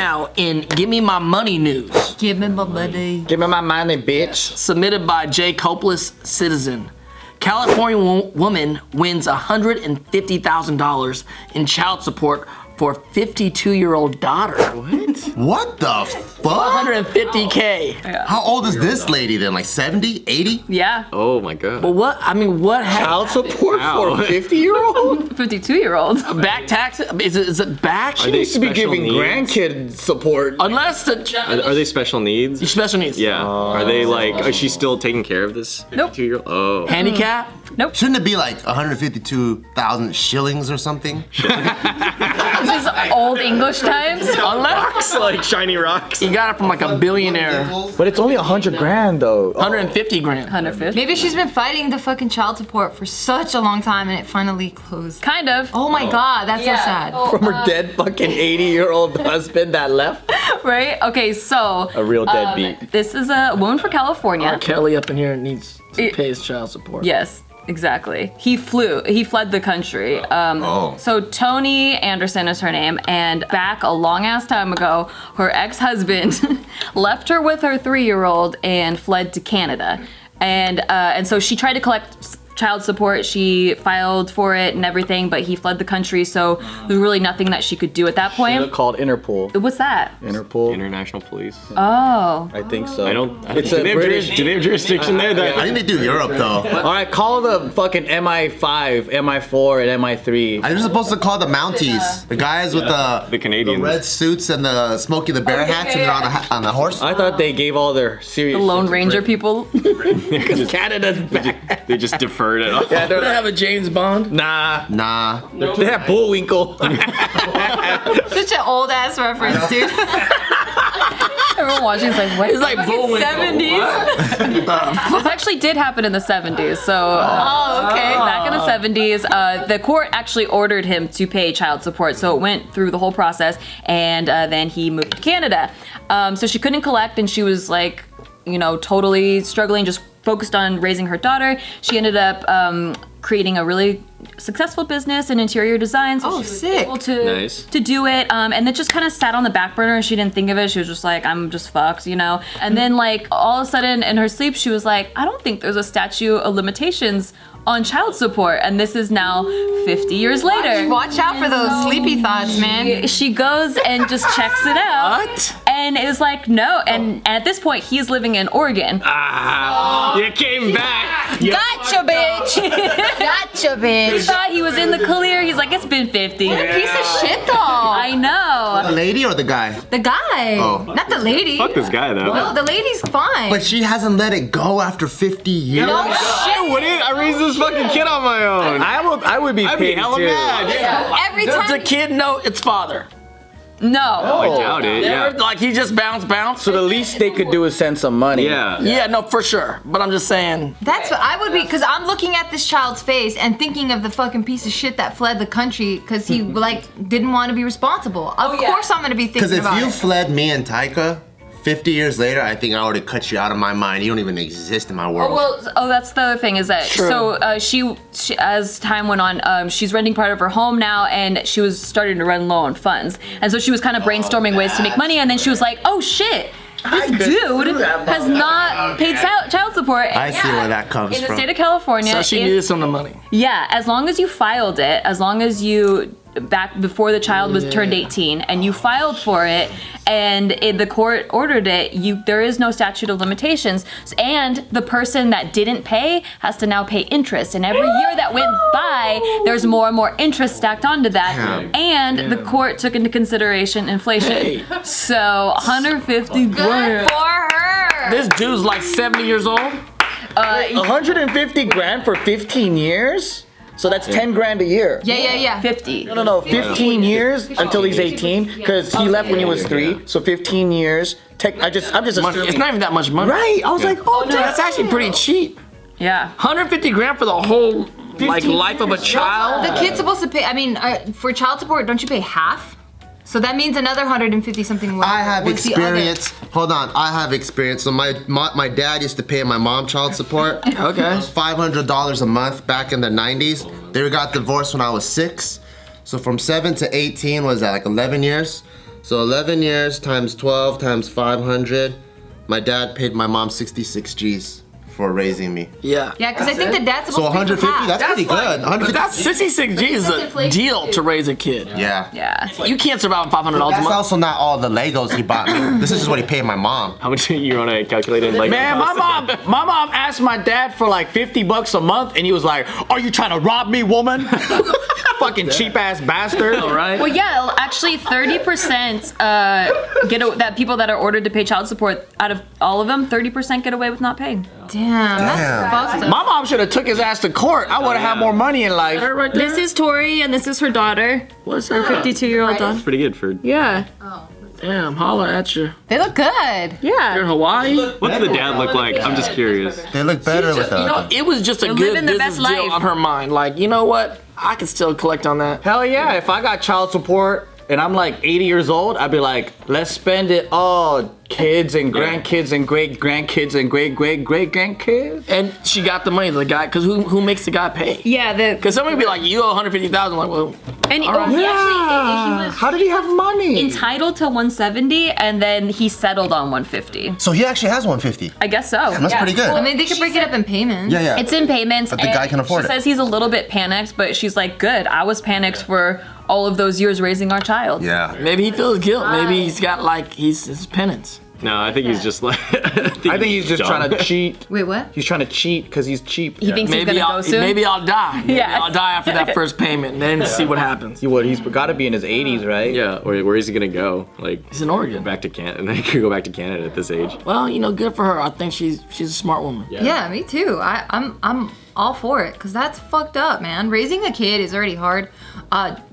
now in Give Me My Money news. Give me my money. Give me my money, bitch. Submitted by J. Copeless Citizen. California woman wins $150,000 in child support for 52-year-old daughter. What the fuck? $150K. How old is this lady then? Like 70, 80? Yeah. Oh my god. But what, I mean, what Child happened? support for a 50-year-old? 52-year-old. Back tax? Is it back? Are they Used to be special giving needs? grandkid support. Unless the Are they special needs? special needs. Yeah. Are they like? Is she still taking care of this? Nope. 52-year-old? Oh. Handicap? Shouldn't it be like 152,000 shillings or something? This is old English times. Unless like shiny rocks. you got it from like a billionaire. But it's only 100 grand though. 150 grand. 150. Maybe she's been fighting the fucking child support for such a long time and it finally closed. Kind of. Oh my god, that's so sad. From her dead fucking 80-year-old husband that left. Right? Okay, so. A real deadbeat. This is a woman from California. R. Kelly up in here needs to pay his child support. Yes. Exactly. He fled the country. So Toni Anderson is her name, and back a long ass time ago, her ex-husband left her with her 3-year-old and fled to Canada. And so she tried to collect child support. She filed for it and everything, but he fled the country, so there's really nothing that she could do at that point. Called Interpol. What's that? Interpol. International police. Oh. I think so. I don't. It's do a they have British. do they have jurisdiction there? I think they do Europe though. All right, call the fucking MI5, MI4, and MI3. I was supposed to call the Mounties, the guys with the Canadians. red suits and the Smokey the Bear hats, and they're on the horse. I thought they gave all their serious. The Lone Ranger people. Because Canada's back. They just deferred it. Yeah, They have a James Bond. Nah. Nah. They have Bullwinkle. Such an old ass reference, dude. Everyone watching is like, what? It's like Bullwinkle. 70s. This actually did happen in the 70s. So back in the 70s, the court actually ordered him to pay child support. So it went through the whole process, and then he moved to Canada. So she couldn't collect, and she was like, totally struggling, just focused on raising her daughter. She ended up creating a really successful business in interior design. So she was able to do it. And it just kind of sat on the back burner, and she didn't think of it. She was just like, I'm just fucked, And then like all of a sudden in her sleep, she was like, I don't think there's a statute of limitations on child support, and this is now 50 years later. Watch out for those sleepy thoughts, man. She goes and just checks it out. What? And it was like, no. And at this point, he's living in Oregon. You came back. Gotcha, bitch. Gotcha, He bitch. thought he was in the clear. He's like, it's been 50. What a piece of shit, though. I know. The lady or the guy? The guy. Oh. Not the lady. Fuck this guy though. No, the lady's fine. But she hasn't let it go after 50 years. No shit. I raised this fucking kid on my own. I would be I'd be paid hella too. mad. Yeah. Every Does the time. kid know its father? No. I doubt it. Yeah. Like he just bounced? So the least they could do is send some money. Yeah. Yeah, no, for sure. But I'm just saying. That's what I would be, because I'm looking at this child's face and thinking of the fucking piece of shit that fled the country because he didn't want to be responsible. Of course I'm gonna be thinking Because if about you it. fled me and Taika, 50 years later, I think I already cut you out of my mind. You don't even exist in my world. That's the other thing is that she as time went on, she's renting part of her home now, and she was starting to run low on funds, and so she was kind of brainstorming ways to make money, and then she was like, oh shit, this dude has not paid child support. I see where that comes in the from. state of California. So she needed some of the money. Yeah, as long as you filed it, as long as you back before the child was turned 18 and you filed for it and the court ordered it, there is no statute of limitations, and the person that didn't pay has to now pay interest, and every year that went by there's more and more interest stacked onto that. And the court took into consideration inflation. So 150 grand. Good for her. This dude's like 70 years old. 150 grand for 15 years? So that's 10 grand a year. Yeah. 50. No, 15 years until he's 18, because he left when he was 3. So 15 years. I'm just assuming. It's not even that much money. Right. I was like, No, that's actually pretty cheap. Yeah. 150 grand for the whole life of a child. The kid's supposed to pay, for child support, don't you pay half? So that means another 150 something. I have experience. Hold on, I have experience. So my dad used to pay my mom child support. Okay. It was $500 a month back in the 90s. They got divorced when I was 6. So from 7 to 18 was that like 11 years. So 11 years times 12 times 500. My dad paid my mom 66 G's for raising me. Yeah. Yeah, because I think the dad's supposed So to pay for 150, half. that's pretty good. But 150. that's 66 G is a deal to raise a kid. Yeah. Yeah. You can't survive on $500 a That's month. also not all the Legos he bought me. This is just what he paid my mom. How much you want to calculate in like? Man, my mom asked my dad for like $50 a month, and he was like, "Are you trying to rob me, woman?" Fucking cheap ass bastard. All right. Well, yeah, actually 30% that people that are ordered to pay child support, out of all of them, 30% get away with not paying. Damn, that's fucked up. My mom should have took his ass to court. I would have had more money in life. Her right there. This is Tori, and this is her daughter. What's her 52-year-old daughter. Pretty good for. Yeah. Damn, holla at you. They look good. You're Yeah. in Hawaii? What's the dad look like? I'm just curious. They look better with You know, a. it was just a They're good living the business best deal life. on her mind. Like, you know what? I can still collect on that. Hell yeah, if I got child support and I'm like 80 years old, I'd be like, let's spend it all. Kids and grandkids and great grandkids and great grandkids. And she got the money, the guy, because who makes the guy pay? Yeah, Because somebody be like, you owe 150,000. Like, well, and he right. actually Yeah. How did he have money? entitled to 170, and then he settled on 150. So he actually has 150. I guess so. That's pretty good. I mean, they could break it up in payments. Yeah, yeah. It's in payments. But the guy can afford she it. says he's a little bit panicked, but she's like, good. I was panicked for all of those years raising our child. Yeah. maybe he feels guilt. Maybe he's got like, his penance. No, I think he's just like. I think he's just trying to cheat. Wait, what? He's trying to cheat because he's cheap. He thinks he's gonna go soon. Maybe I'll die. Maybe Yeah. I'll die after that first payment and then see what happens. He's got to be in his 80s, right? Yeah, or where is he gonna go? Like He's in Oregon. back to Canada, and then he could go back to Canada at this age. Well, you know, good for her. I think she's a smart woman. Yeah, me too. I'm all for it because that's fucked up, man. Raising a kid is already hard.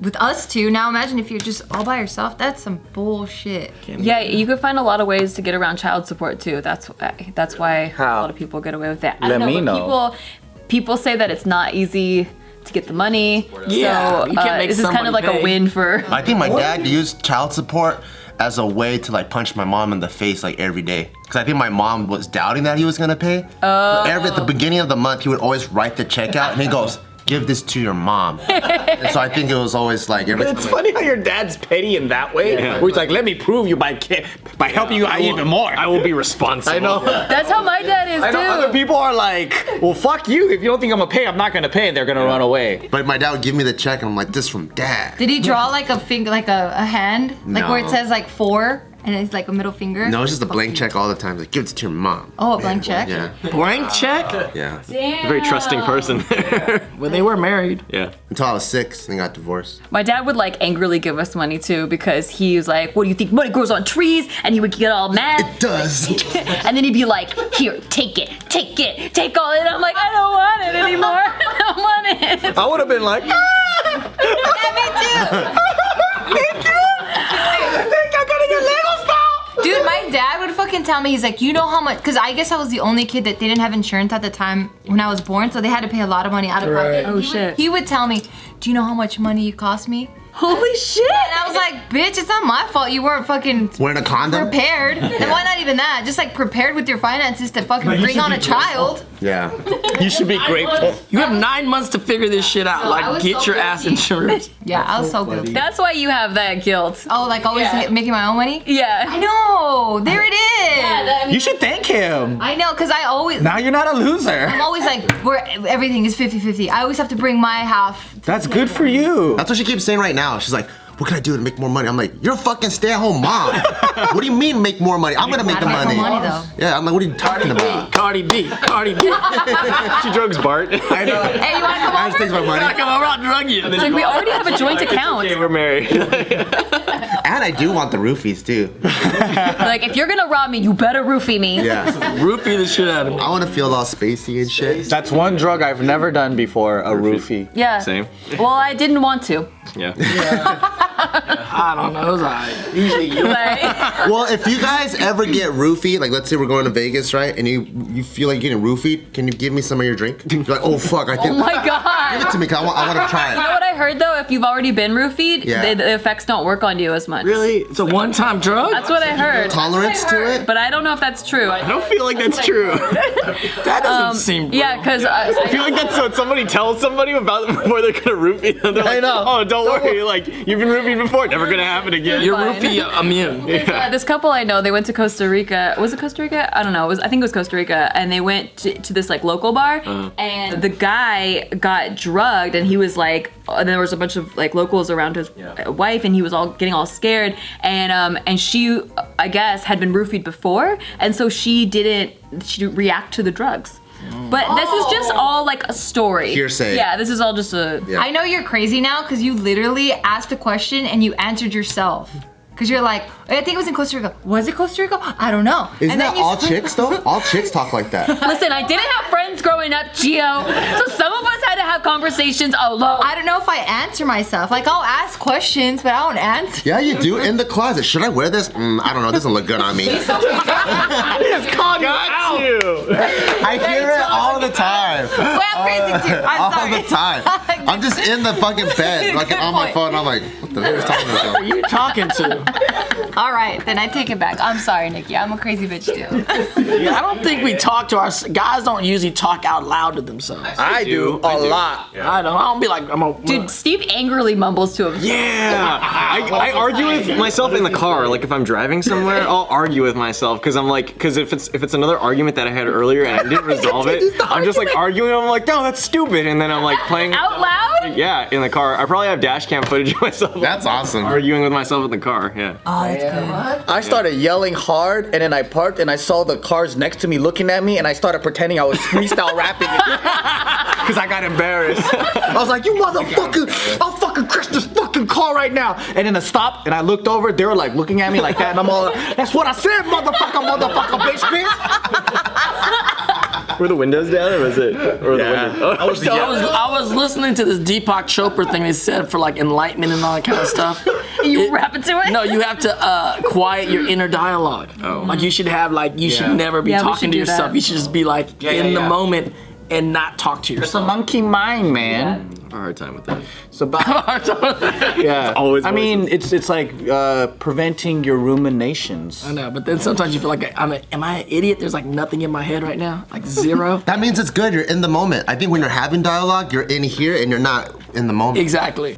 With us two, now imagine if you're just all by yourself. That's some bullshit. Yeah, you could find a lot of ways to get around child support too. That's why How? a lot of people get away with it. I Let don't me know, know. but people say that it's not easy to get the money. Yeah, so you can't make this is kind of somebody like a pay. win for. I think my dad used child support as a way to like punch my mom in the face like every day. Cause I think my mom was doubting that he was gonna pay. Oh. At the beginning of the month, he would always write the check out and he goes, give this to your mom. And so I think it was always like every It's funny how your dad's petty in that way. Where he's like, let me prove you by helping you out even more. I will be responsible. I know. That's how my dad is I know other too. people are like, well, fuck you. If you don't think I'm gonna pay, I'm not gonna pay. And they're gonna run away. But my dad would give me the check and I'm like, this from dad. Did he draw like a finger, like a hand, like where it No. says like 4 and it's like a middle finger? No, it's just a blank check all the time. Like, give it to your mom. Oh, a blank check. Yeah. Blank check? Yeah. Very trusting person there. When they were married. Yeah. Until I was 6 and got divorced. My dad would like angrily give us money too because he was like, what do you think money grows on trees? And he would get all mad. It does. And then he'd be like, here, take it, take all it. I'm like, I don't want it anymore. I don't want it. I would have been like, Yeah, me too. Dude, my dad would fucking tell me, he's like, you know how much, because I guess I was the only kid that didn't have insurance at the time when I was born, so they had to pay a lot of money out of pocket. Oh, shit. He would tell me, do you know how much money you cost me? Holy shit. And I was like, bitch, it's not my fault you weren't fucking Wearing a condom? prepared. And why not even that? Just like prepared with your finances to fucking bring on a child. Yeah. you should be grateful. You have 9 months to figure this shit out. I Like, was get so your ass guilty. insurance. Yeah, I was so guilty. That's why you have that guilt. Oh, like always making my own money? Yeah. I know. There it is. You should thank him. I know, because I always... Now you're not a loser. I'm always like, where everything is 50-50. I always have to bring my half. That's good for you. That's what she keeps saying right now. She's like, what can I do to make more money? I'm like, you're a fucking stay-at-home mom. What do you mean make more money? I'm gonna make the Gotta make money. more money, though. Yeah, I'm like, what are you talking about? Cardi B. She drugs Bart. I know. Hey, you want to come I over? just takes my money. Come on, I'll drug you. It's like we already have a joint account. Okay, we're married. And I do want the roofies too. Like, if you're gonna rob me, you better roofie me. Yeah. Roofie the shit out of me. I want to feel all spacey and shit. That's one drug I've never done before, a roofie. Yeah. Same. Well, I didn't want to. Yeah. I don't know. It was alright. Usually you. Like, Well, if you guys ever get roofied, like let's say we're going to Vegas, right? And you feel like getting roofied, can you give me some of your drink? You're like, oh fuck, I oh think. my Give god. it to me, 'cause I want to try You know it. what I heard though? If you've already been roofied, Yeah. the effects don't work on you as much. Really? It's a one-time drug? That's what I heard. Tolerance to it? But I don't know if that's true. I don't feel like that's true. That doesn't seem real. Yeah, because I feel like that's what somebody tells somebody about before they're gonna roofie them. They're like, I know. oh, don't worry. Like, you've been roofied before. Never gonna happen again. You're Fine. roofie immune. This couple I know, they went to Costa Rica. Was it Costa Rica? I don't know. I think it was Costa Rica. And they went to this like local bar, and the guy got drugged, and he was like, and there was a bunch of like locals around his wife, and he was all getting all scared, and she, I guess, had been roofied before, and so she didn't react to the drugs. But this is just all like a story. Hearsay. Yeah, this is all just a. Yeah. I know you're crazy now because you literally asked a question and you answered yourself. Because you're like, I think it was in Costa Rica. Was it Costa Rica? I don't know. Isn't And then that you all said- chicks though? All chicks talk like that. Listen, I didn't have friends growing up, Gio. So some of us had to have conversations alone. I don't know if I answer myself. Like, I'll ask questions, but I don't answer. Yeah, you do in the closet. Should I wear this? I don't know. It doesn't look good on me. Just call you out. I hear it all the time. Well, I'm crazy too. I'm All sorry. the time. I'm just in the fucking bed, like on my phone. I'm like, what the hell is talking about? Who you talking to? All right, then I take it back. I'm sorry, Nikki. I'm a crazy bitch too. Yeah, I don't think we talk to our guys. Don't usually talk out loud to themselves. I do a lot. I don't be like I'm a Dude, Steve angrily mumbles to himself. Yeah, I argue with myself in the car. Like if I'm driving somewhere, I'll argue with myself because I'm like, because if it's another argument that I had earlier and I didn't resolve it, I'm just like arguing. I'm like, no, that's stupid, and then I'm like playing Out loud? Yeah, in the car. I probably have dash cam footage of myself. That's awesome. Arguing with myself in the car. Yeah. Oh, that's good. I started yelling hard, and then I parked, and I saw the cars next to me looking at me, and I started pretending I was freestyle rapping because I got embarrassed. I was like, "You motherfucker! I'll fucking crash this fucking car right now!" And then I stopped, and I looked over. They were like looking at me like that, and I'm all, "That's what I said, motherfucker, bitch." Were the windows down, or was it? Or Yeah. the windows? I was listening to this Deepak Chopra thing they said for like enlightenment and all that kind of stuff. You rap into it? No, you have to quiet your inner dialogue. Oh. Like you should have you should never be Yeah, we talking should to do that. yourself. You should just be like in the moment and not talk to It's a yourself. monkey mind, man. I have a hard time with that. It's about yeah. always I mean, it's like preventing your ruminations. I know, but then sometimes you feel like am I an idiot? There's like nothing in my head right now, like zero. That means it's good. You're in the moment. I think when you're having dialogue, you're in here and you're not in the moment. Exactly.